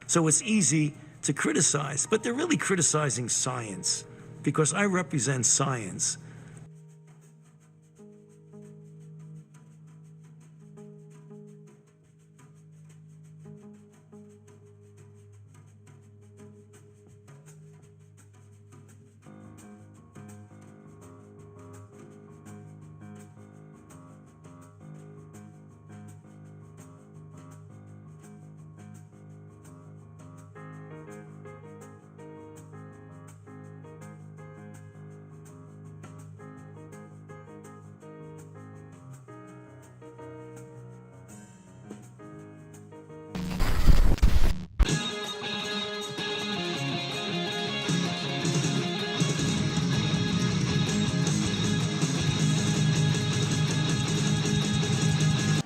So it's easy to criticize, but they're really criticizing science because I represent science.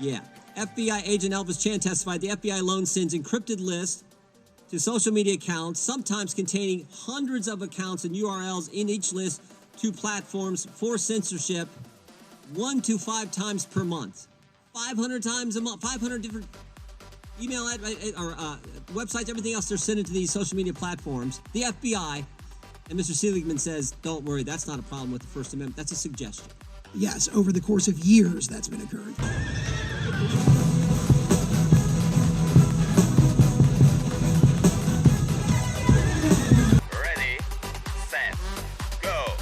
Yeah. FBI agent Elvis Chan testified the FBI alone sends encrypted lists to social media accounts, sometimes containing hundreds of accounts and URLs in each list to platforms for censorship 1 to 5 times per month. 500 times a month, 500 different email or websites, everything else they're sending to these social media platforms. The FBI, and Mr. Seligman says, don't worry, that's not a problem with the First Amendment. That's a suggestion. Yes, over the course of years that's been occurring. Ready, set, go.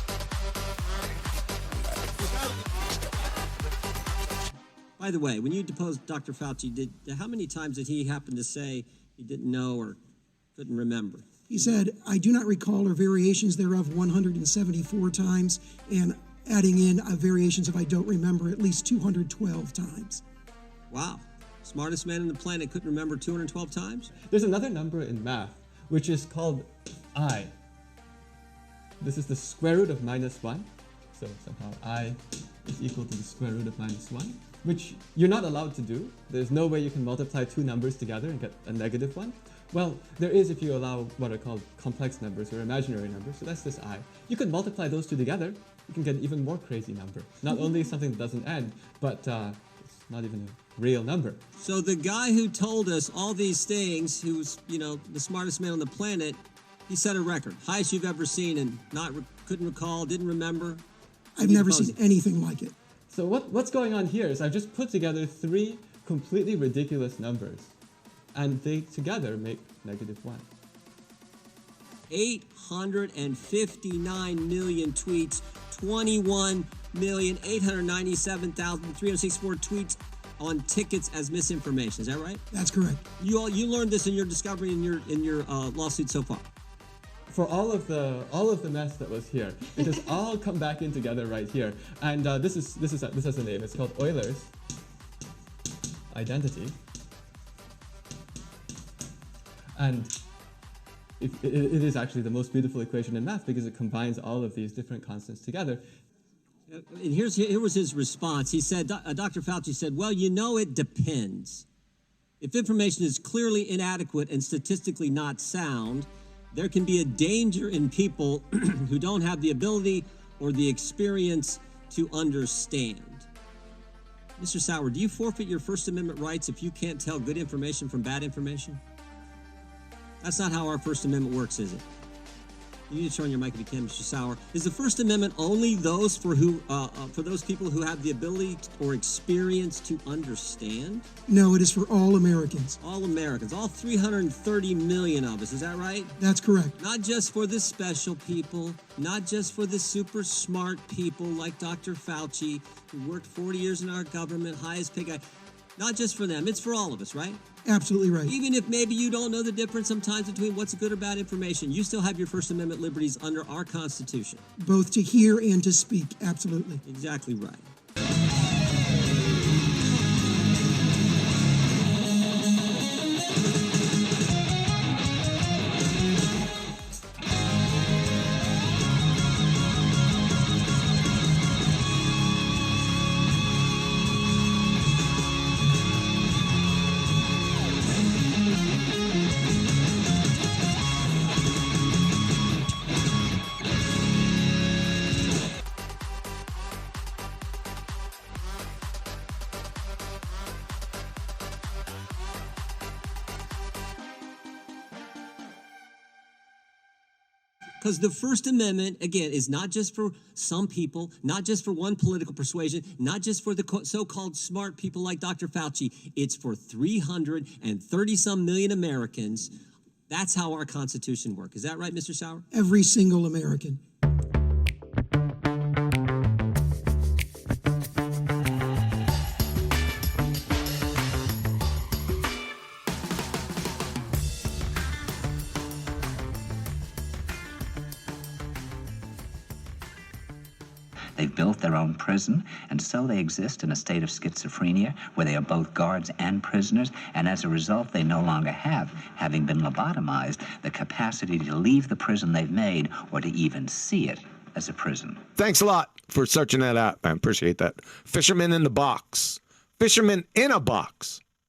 By the way, when you deposed Dr. Fauci, how many times did he happen to say he didn't know or couldn't remember? He said, I do not recall or variations thereof 174 times, and adding in variations if I don't remember at least 212 times. Wow. Smartest man on the planet couldn't remember 212 times? There's another number in math, which is called I. This is the square root of -1. So somehow I is equal to the square root of -1, which you're not allowed to do. There's no way you can multiply two numbers together and get a -1. Well, there is if you allow what are called complex numbers or imaginary numbers. So that's this I. You could multiply those two together. You can get an even more crazy number. Not only something that doesn't end, but it's not even a real number. So the guy who told us all these things, who's, the smartest man on the planet, he set a record. Highest you've ever seen and couldn't recall, didn't remember. I've never seen anything like it. So what's going on here is I've just put together 3 completely ridiculous numbers, and they together make -1. 859 million tweets, 21,897,364 tweets on tickets as misinformation. Is that right? That's correct. You learned this in your discovery in your lawsuit so far. For all of the mess that was here, it has all come back in together right here. And this has a name. It's called Euler's identity. And it is actually the most beautiful equation in math because it combines all of these different constants together. And here was his response. He said, Dr. Fauci said, well, it depends. If information is clearly inadequate and statistically not sound, there can be a danger in people who don't have the ability or the experience to understand. Mr. Sauer, do you forfeit your First Amendment rights if you can't tell good information from bad information? That's not how our First Amendment works, is it? You need to turn on your mic if you can, Mr. Sauer. Is the First Amendment only those for those people who have the ability or experience to understand? No, it is for all Americans. All Americans, all 330 million of us, is that right? That's correct. Not just for the special people, not just for the super smart people like Dr. Fauci, who worked 40 years in our government, highest paid guy. Not just for them, it's for all of us, right? Absolutely right. Even if maybe you don't know the difference sometimes between what's good or bad information, you still have your First Amendment liberties under our Constitution. Both to hear and to speak, absolutely. Exactly right. Because the First Amendment, again, is not just for some people, not just for one political persuasion, not just for the so-called smart people like Dr. Fauci. It's for 330-some million Americans. That's how our Constitution works. Is that right, Mr. Sauer? Every single American. They've built their own prison, and so they exist in a state of schizophrenia where they are both guards and prisoners, and as a result, they no longer have, having been lobotomized, the capacity to leave the prison they've made or to even see it as a prison. Thanks a lot for searching that out. I appreciate that. Fisherman in the box. Fisherman in a box.